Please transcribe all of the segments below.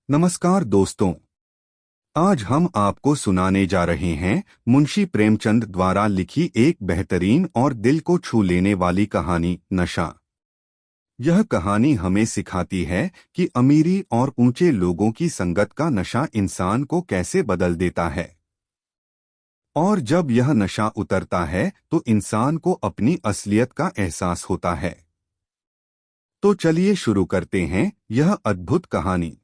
नमस्कार दोस्तों। आज हम आपको सुनाने जा रहे हैं मुंशी प्रेमचंद द्वारा लिखी एक बेहतरीन और दिल को छू लेने वाली कहानी नशा। यह कहानी हमें सिखाती है कि अमीरी और ऊंचे लोगों की संगत का नशा इंसान को कैसे बदल देता है, और जब यह नशा उतरता है तो इंसान को अपनी असलियत का एहसास होता है। तो चलिए शुरू करते हैं यह अद्भुत कहानी।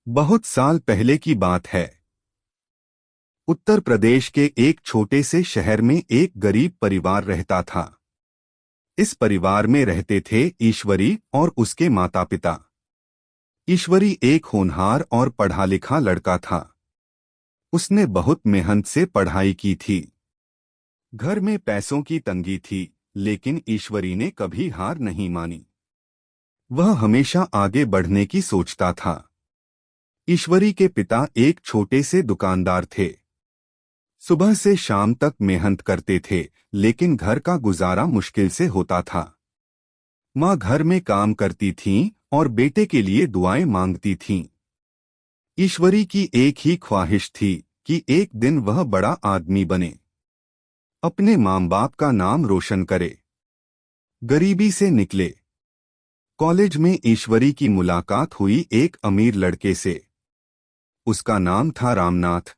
बहुत साल पहले की बात है। उत्तर प्रदेश के एक छोटे से शहर में एक गरीब परिवार रहता था। इस परिवार में रहते थे ईश्वरी और उसके माता पिता। ईश्वरी एक होनहार और पढ़ा लिखा लड़का था। उसने बहुत मेहनत से पढ़ाई की थी। घर में पैसों की तंगी थी, लेकिन ईश्वरी ने कभी हार नहीं मानी। वह हमेशा आगे बढ़ने की सोचता था। ईश्वरी के पिता एक छोटे से दुकानदार थे। सुबह से शाम तक मेहनत करते थे, लेकिन घर का गुजारा मुश्किल से होता था। माँ घर में काम करती थीं और बेटे के लिए दुआएं मांगती थीं। ईश्वरी की एक ही ख्वाहिश थी कि एक दिन वह बड़ा आदमी बने, अपने माँ बाप का नाम रोशन करे, गरीबी से निकले। कॉलेज में ईश्वरी की मुलाकात हुई एक अमीर लड़के से। उसका नाम था रामनाथ।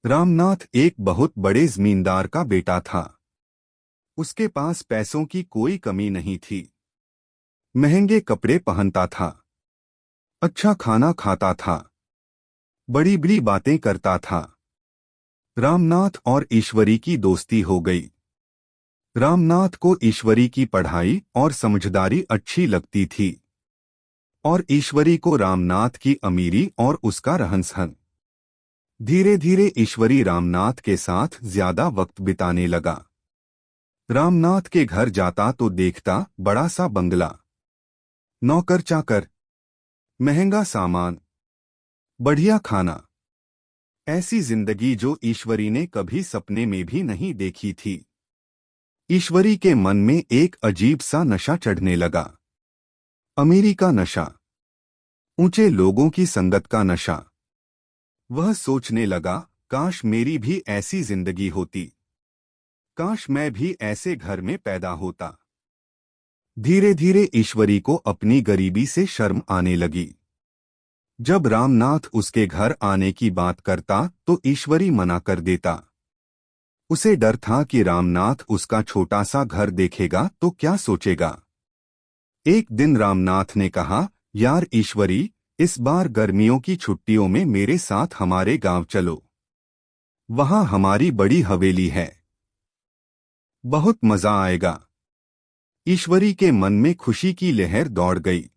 रामनाथ एक बहुत बड़े जमींदार का बेटा था। उसके पास पैसों की कोई कमी नहीं थी। महंगे कपड़े पहनता था, अच्छा खाना खाता था, बड़ी बड़ी बातें करता था। रामनाथ और ईश्वरी की दोस्ती हो गई। रामनाथ को ईश्वरी की पढ़ाई और समझदारी अच्छी लगती थी, और ईश्वरी को रामनाथ की अमीरी और उसका रहन-सहन। धीरे धीरे ईश्वरी रामनाथ के साथ ज्यादा वक्त बिताने लगा। रामनाथ के घर जाता तो देखता बड़ा सा बंगला, नौकर चाकर, महंगा सामान, बढ़िया खाना। ऐसी जिंदगी जो ईश्वरी ने कभी सपने में भी नहीं देखी थी। ईश्वरी के मन में एक अजीब सा नशा चढ़ने लगा। अमीरी का नशा, ऊंचे लोगों की संगत का नशा। वह सोचने लगा, काश मेरी भी ऐसी जिंदगी होती, काश मैं भी ऐसे घर में पैदा होता। धीरे धीरे ईश्वरी को अपनी गरीबी से शर्म आने लगी। जब रामनाथ उसके घर आने की बात करता तो ईश्वरी मना कर देता। उसे डर था कि रामनाथ उसका छोटा सा घर देखेगा तो क्या सोचेगा। एक दिन रामनाथ ने कहा, यार ईश्वरी, इस बार गर्मियों की छुट्टियों में मेरे साथ हमारे गांव चलो। वहां हमारी बड़ी हवेली है, बहुत मजा आएगा। ईश्वरी के मन में खुशी की लहर दौड़ गई।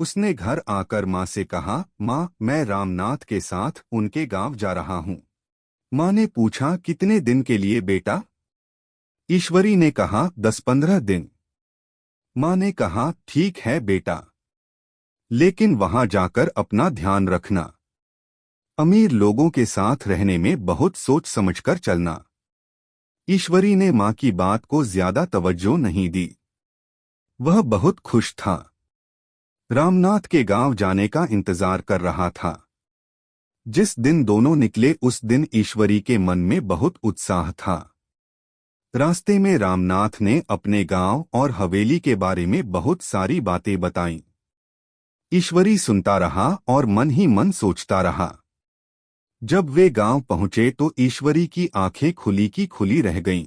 उसने घर आकर माँ से कहा, माँ, मैं रामनाथ के साथ उनके गांव जा रहा हूँ। माँ ने पूछा, कितने दिन के लिए बेटा? ईश्वरी ने कहा, 10-15 दिन। माँ ने कहा, ठीक है बेटा, लेकिन वहां जाकर अपना ध्यान रखना। अमीर लोगों के साथ रहने में बहुत सोच समझकर चलना। ईश्वरी ने माँ की बात को ज्यादा तवज्जो नहीं दी। वह बहुत खुश था। रामनाथ के गांव जाने का इंतजार कर रहा था। जिस दिन दोनों निकले उस दिन ईश्वरी के मन में बहुत उत्साह था। रास्ते में रामनाथ ने अपने गांव और हवेली के बारे में बहुत सारी बातें बताईं। ईश्वरी सुनता रहा और मन ही मन सोचता रहा। जब वे गांव पहुंचे तो ईश्वरी की आंखें खुली की खुली रह गईं।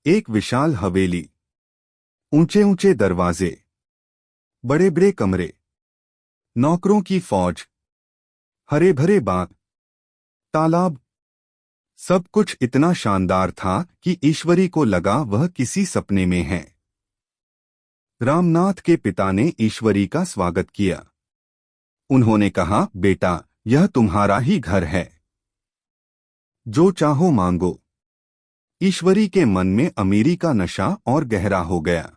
एक विशाल हवेली, ऊंचे ऊंचे दरवाजे, बड़े बड़े कमरे, नौकरों की फौज, हरे भरे बाग, तालाब, सब कुछ इतना शानदार था कि ईश्वरी को लगा वह किसी सपने में है। रामनाथ के पिता ने ईश्वरी का स्वागत किया। उन्होंने कहा, बेटा, यह तुम्हारा ही घर है, जो चाहो मांगो। ईश्वरी के मन में अमीरी का नशा और गहरा हो गया।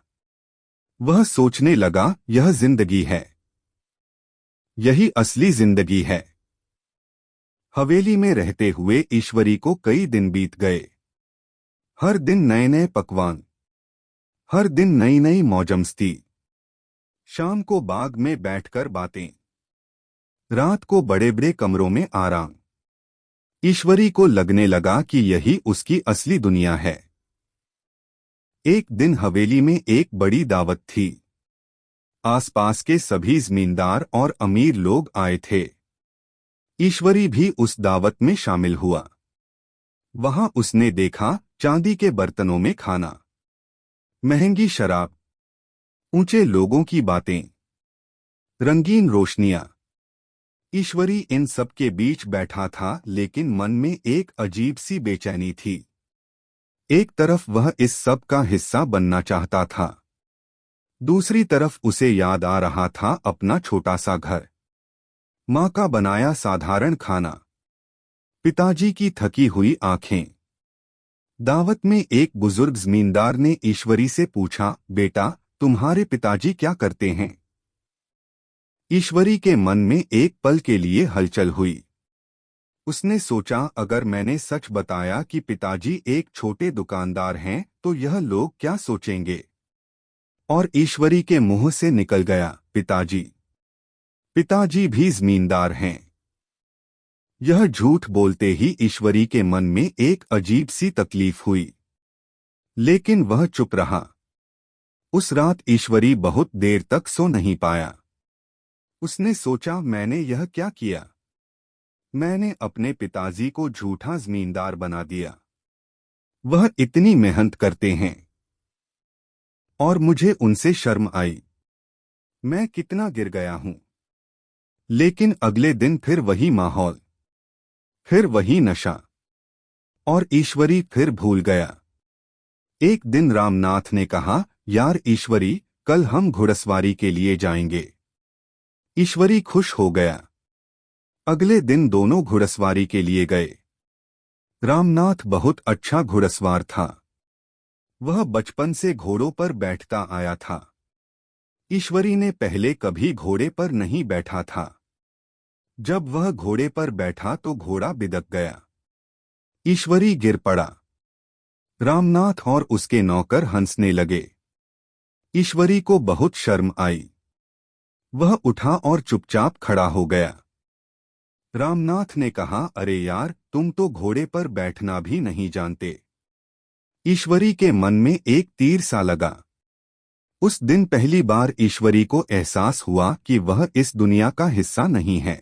वह सोचने लगा, यह जिंदगी है, यही असली जिंदगी है। हवेली में रहते हुए ईश्वरी को कई दिन बीत गए। हर दिन नए नए पकवान, हर दिन नई नई मौजमस्ती। शाम को बाग में बैठकर बातें। रात को बड़े बड़े कमरों में आराम। ईश्वरी को लगने लगा कि यही उसकी असली दुनिया है। एक दिन हवेली में एक बड़ी दावत थी। आसपास के सभी जमींदार और अमीर लोग आए थे। ईश्वरी भी उस दावत में शामिल हुआ। वहां उसने देखा चांदी के बर्तनों में खाना, महंगी शराब, ऊंचे लोगों की बातें, रंगीन रोशनियां। ईश्वरी इन सब के बीच बैठा था, लेकिन मन में एक अजीब सी बेचैनी थी। एक तरफ वह इस सब का हिस्सा बनना चाहता था, दूसरी तरफ उसे याद आ रहा था अपना छोटा सा घर, माँ का बनाया साधारण खाना, पिताजी की थकी हुई आंखें। दावत में एक बुजुर्ग जमींदार ने ईश्वरी से पूछा, बेटा, तुम्हारे पिताजी क्या करते हैं? ईश्वरी के मन में एक पल के लिए हलचल हुई। उसने सोचा, अगर मैंने सच बताया कि पिताजी एक छोटे दुकानदार हैं तो यह लोग क्या सोचेंगे? और ईश्वरी के मुंह से निकल गया, पिताजी। पिताजी भी जमींदार हैं। यह झूठ बोलते ही ईश्वरी के मन में एक अजीब सी तकलीफ हुई, लेकिन वह चुप रहा। उस रात ईश्वरी बहुत देर तक सो नहीं पाया। उसने सोचा, मैंने यह क्या किया? मैंने अपने पिताजी को झूठा जमींदार बना दिया। वह इतनी मेहनत करते हैं और मुझे उनसे शर्म आई। मैं कितना गिर गया हूं। लेकिन अगले दिन फिर वही माहौल, फिर वही नशा, और ईश्वरी फिर भूल गया। एक दिन रामनाथ ने कहा, यार ईश्वरी, कल हम घुड़सवारी के लिए जाएंगे। ईश्वरी खुश हो गया। अगले दिन दोनों घुड़सवारी के लिए गए। रामनाथ बहुत अच्छा घुड़सवार था। वह बचपन से घोड़ों पर बैठता आया था। ईश्वरी ने पहले कभी घोड़े पर नहीं बैठा था। जब वह घोड़े पर बैठा तो घोड़ा बिदक गया। ईश्वरी गिर पड़ा। रामनाथ और उसके नौकर हंसने लगे। ईश्वरी को बहुत शर्म आई। वह उठा और चुपचाप खड़ा हो गया। रामनाथ ने कहा, अरे यार, तुम तो घोड़े पर बैठना भी नहीं जानते। ईश्वरी के मन में एक तीर सा लगा। उस दिन पहली बार ईश्वरी को एहसास हुआ कि वह इस दुनिया का हिस्सा नहीं है।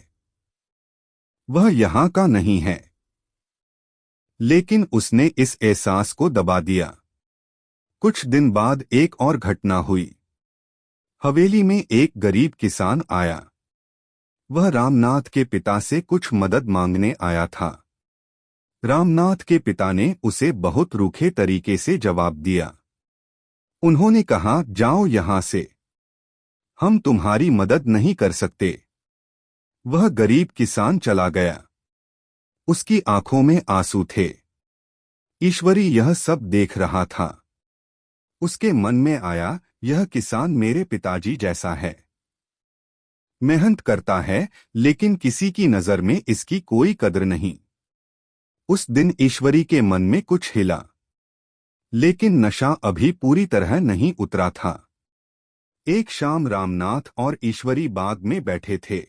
वह यहाँ का नहीं है। लेकिन उसने इस एहसास को दबा दिया। कुछ दिन बाद एक और घटना हुई। हवेली में एक गरीब किसान आया। वह रामनाथ के पिता से कुछ मदद मांगने आया था। रामनाथ के पिता ने उसे बहुत रूखे तरीके से जवाब दिया। उन्होंने कहा, जाओ यहां से, हम तुम्हारी मदद नहीं कर सकते। वह गरीब किसान चला गया। उसकी आंखों में आंसू थे। ईश्वरी यह सब देख रहा था। उसके मन में आया, यह किसान मेरे पिताजी जैसा है। मेहनत करता है, लेकिन किसी की नजर में इसकी कोई कद्र नहीं। उस दिन ईश्वरी के मन में कुछ हिला, लेकिन नशा अभी पूरी तरह नहीं उतरा था। एक शाम रामनाथ और ईश्वरी बाग में बैठे थे।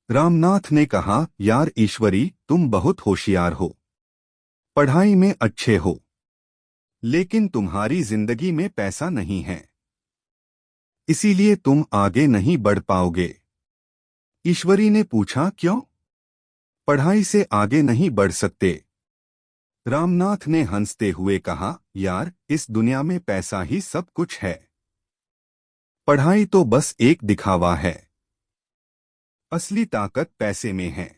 रामनाथ ने कहा, यार ईश्वरी, तुम बहुत होशियार हो, पढ़ाई में अच्छे हो, लेकिन तुम्हारी जिंदगी में पैसा नहीं है, इसीलिए तुम आगे नहीं बढ़ पाओगे। ईश्वरी ने पूछा, क्यों? पढ़ाई से आगे नहीं बढ़ सकते? रामनाथ ने हंसते हुए कहा, यार, इस दुनिया में पैसा ही सब कुछ है। पढ़ाई तो बस एक दिखावा है। असली ताकत पैसे में है,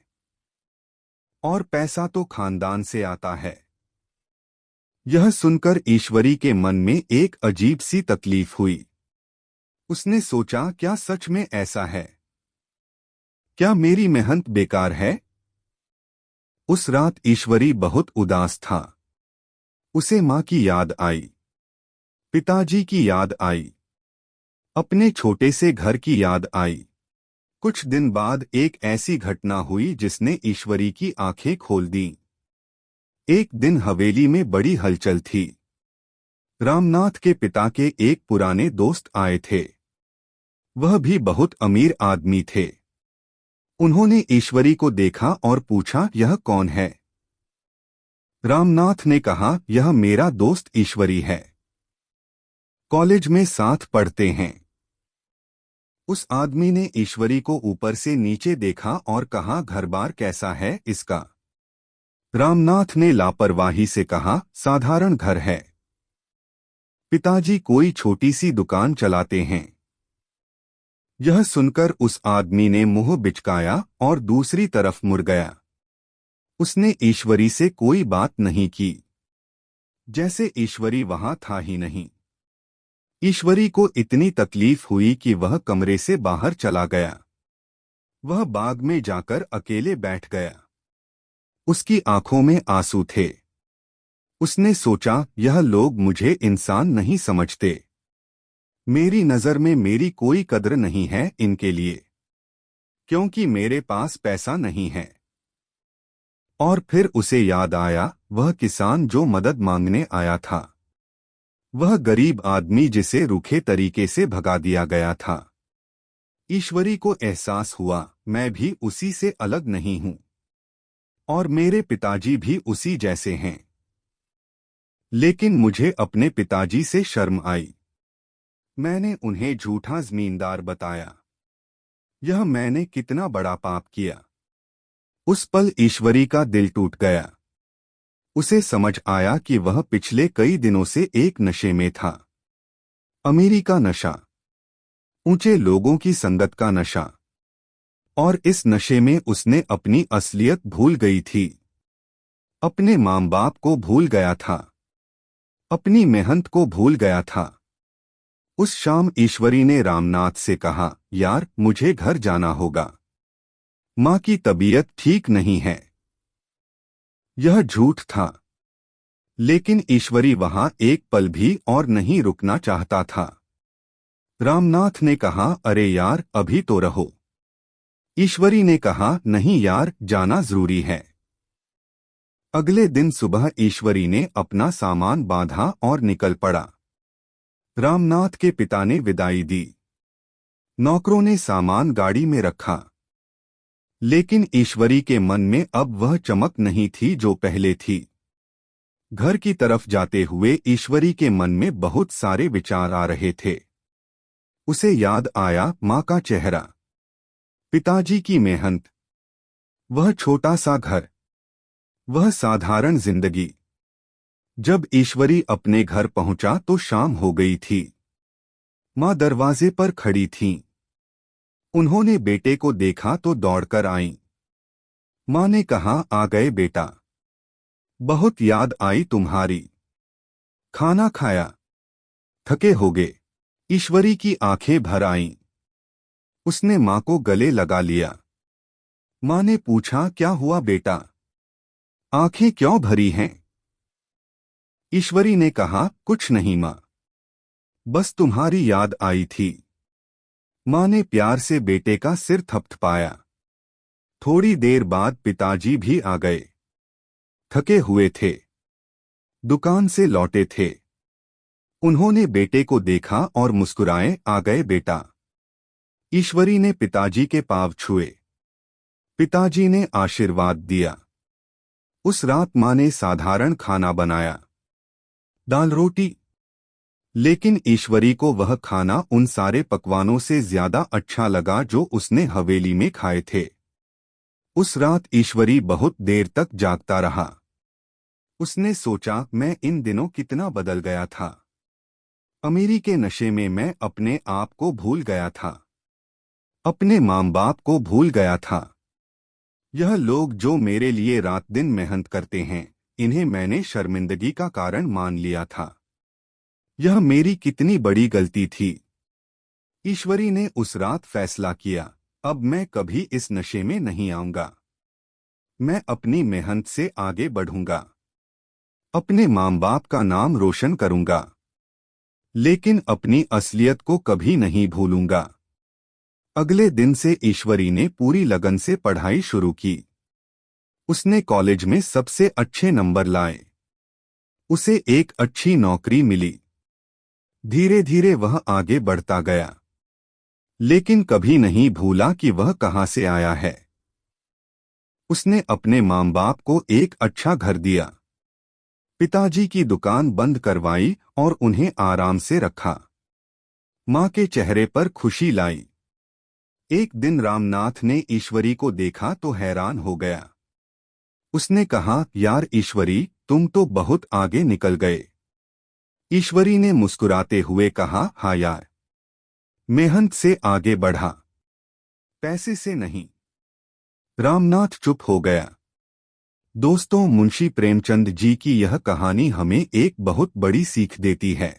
और पैसा तो खानदान से आता है। यह सुनकर ईश्वरी के मन में एक अजीब सी तकलीफ हुई। उसने सोचा, क्या सच में ऐसा है? क्या मेरी मेहनत बेकार है? उस रात ईश्वरी बहुत उदास था। उसे माँ की याद आई, पिताजी की याद आई, अपने छोटे से घर की याद आई। कुछ दिन बाद एक ऐसी घटना हुई जिसने ईश्वरी की आंखें खोल दीं। एक दिन हवेली में बड़ी हलचल थी। रामनाथ के पिता के एक पुराने दोस्त आए थे। वह भी बहुत अमीर आदमी थे। उन्होंने ईश्वरी को देखा और पूछा, यह कौन है? रामनाथ ने कहा, यह मेरा दोस्त ईश्वरी है। कॉलेज में साथ पढ़ते हैं। उस आदमी ने ईश्वरी को ऊपर से नीचे देखा और कहा, घर बार कैसा है इसका? रामनाथ ने लापरवाही से कहा, साधारण घर है। पिताजी कोई छोटी सी दुकान चलाते हैं। यह सुनकर उस आदमी ने मुंह बिचकाया और दूसरी तरफ मुड़ गया। उसने ईश्वरी से कोई बात नहीं की, जैसे ईश्वरी वहां था ही नहीं। ईश्वरी को इतनी तकलीफ हुई कि वह कमरे से बाहर चला गया। वह बाग में जाकर अकेले बैठ गया। उसकी आंखों में आंसू थे। उसने सोचा, यह लोग मुझे इंसान नहीं समझते। मेरी नजर में मेरी कोई कद्र नहीं है इनके लिए, क्योंकि मेरे पास पैसा नहीं है। और फिर उसे याद आया, वह किसान जो मदद मांगने आया था, वह गरीब आदमी जिसे रूखे तरीके से भगा दिया गया था। ईश्वरी को एहसास हुआ, मैं भी उसी से अलग नहीं हूं, और मेरे पिताजी भी उसी जैसे हैं। लेकिन मुझे अपने पिताजी से शर्म आई। मैंने उन्हें झूठा जमींदार बताया। यह मैंने कितना बड़ा पाप किया। उस पल ईश्वरी का दिल टूट गया। उसे समझ आया कि वह पिछले कई दिनों से एक नशे में था। अमीरी का नशा, ऊंचे लोगों की संगत का नशा, और इस नशे में उसने अपनी असलियत भूल गई थी। अपने माँ बाप को भूल गया था। अपनी मेहनत को भूल गया था। उस शाम ईश्वरी ने रामनाथ से कहा, यार मुझे घर जाना होगा। माँ की तबीयत ठीक नहीं है। यह झूठ था, लेकिन ईश्वरी वहां एक पल भी और नहीं रुकना चाहता था। रामनाथ ने कहा, अरे यार अभी तो रहो। ईश्वरी ने कहा, नहीं यार, जाना जरूरी है। अगले दिन सुबह ईश्वरी ने अपना सामान बांधा और निकल पड़ा। रामनाथ के पिता ने विदाई दी। नौकरों ने सामान गाड़ी में रखा। लेकिन ईश्वरी के मन में अब वह चमक नहीं थी जो पहले थी। घर की तरफ जाते हुए ईश्वरी के मन में बहुत सारे विचार आ रहे थे। उसे याद आया माँ का चेहरा, पिताजी की मेहनत, वह छोटा सा घर, वह साधारण जिंदगी। जब ईश्वरी अपने घर पहुंचा तो शाम हो गई थी। माँ दरवाजे पर खड़ी थीं। उन्होंने बेटे को देखा तो दौड़कर आईं। माँ ने कहा, आ गए बेटा, बहुत याद आई तुम्हारी। खाना खाया? थके होगे। ईश्वरी की आंखें भर आईं। उसने माँ को गले लगा लिया। माँ ने पूछा, क्या हुआ बेटा, आंखें क्यों भरी हैं? ईश्वरी ने कहा, कुछ नहीं माँ, बस तुम्हारी याद आई थी। माँ ने प्यार से बेटे का सिर थपथपाया। थोड़ी देर बाद पिताजी भी आ गए। थके हुए थे, दुकान से लौटे थे। उन्होंने बेटे को देखा और मुस्कुराए, आ गए बेटा। ईश्वरी ने पिताजी के पांव छुए। पिताजी ने आशीर्वाद दिया। उस रात माँ ने साधारण खाना बनाया, दाल रोटी। लेकिन ईश्वरी को वह खाना उन सारे पकवानों से ज्यादा अच्छा लगा जो उसने हवेली में खाए थे। उस रात ईश्वरी बहुत देर तक जागता रहा। उसने सोचा, मैं इन दिनों कितना बदल गया था। अमीरी के नशे में मैं अपने आप को भूल गया था, अपने माँ बाप को भूल गया था। यह लोग जो मेरे लिए रात दिन मेहनत करते हैं, इन्हें मैंने शर्मिंदगी का कारण मान लिया था। यह मेरी कितनी बड़ी गलती थी। ईश्वरी ने उस रात फैसला किया, अब मैं कभी इस नशे में नहीं आऊंगा। मैं अपनी मेहनत से आगे बढ़ूंगा, अपने माँ बाप का नाम रोशन करूंगा, लेकिन अपनी असलियत को कभी नहीं भूलूंगा। अगले दिन से ईश्वरी ने पूरी लगन से पढ़ाई शुरू की। उसने कॉलेज में सबसे अच्छे नंबर लाए। उसे एक अच्छी नौकरी मिली। धीरे धीरे वह आगे बढ़ता गया, लेकिन कभी नहीं भूला कि वह कहाँ से आया है। उसने अपने माँ बाप को एक अच्छा घर दिया, पिताजी की दुकान बंद करवाई और उन्हें आराम से रखा। माँ के चेहरे पर खुशी लाई। एक दिन रामनाथ ने ईश्वरी को देखा तो हैरान हो गया। उसने कहा, यार ईश्वरी, तुम तो बहुत आगे निकल गए। ईश्वरी ने मुस्कुराते हुए कहा, हाँ यार, मेहनत से आगे बढ़ा, पैसे से नहीं। रामनाथ चुप हो गया। दोस्तों, मुंशी प्रेमचंद जी की यह कहानी हमें एक बहुत बड़ी सीख देती है।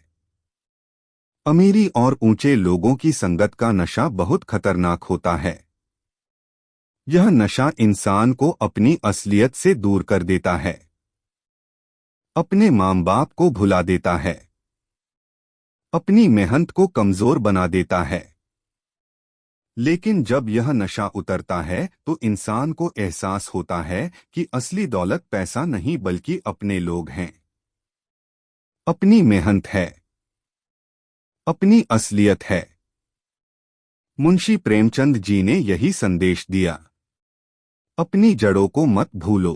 अमीरी और ऊंचे लोगों की संगत का नशा बहुत खतरनाक होता है। यह नशा इंसान को अपनी असलियत से दूर कर देता है, अपने माँ बाप को भुला देता है, अपनी मेहनत को कमजोर बना देता है। लेकिन जब यह नशा उतरता है तो इंसान को एहसास होता है कि असली दौलत पैसा नहीं बल्कि अपने लोग हैं, अपनी मेहनत है, अपनी असलियत है। मुंशी प्रेमचंद जी ने यही संदेश दिया। अपनी जड़ों को मत भूलो।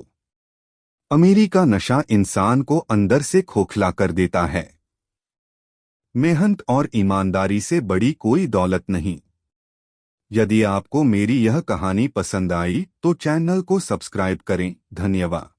अमीरी का नशा इंसान को अंदर से खोखला कर देता है। मेहनत और ईमानदारी से बड़ी कोई दौलत नहीं। यदि आपको मेरी यह कहानी पसंद आई तो चैनल को सब्सक्राइब करें। धन्यवाद।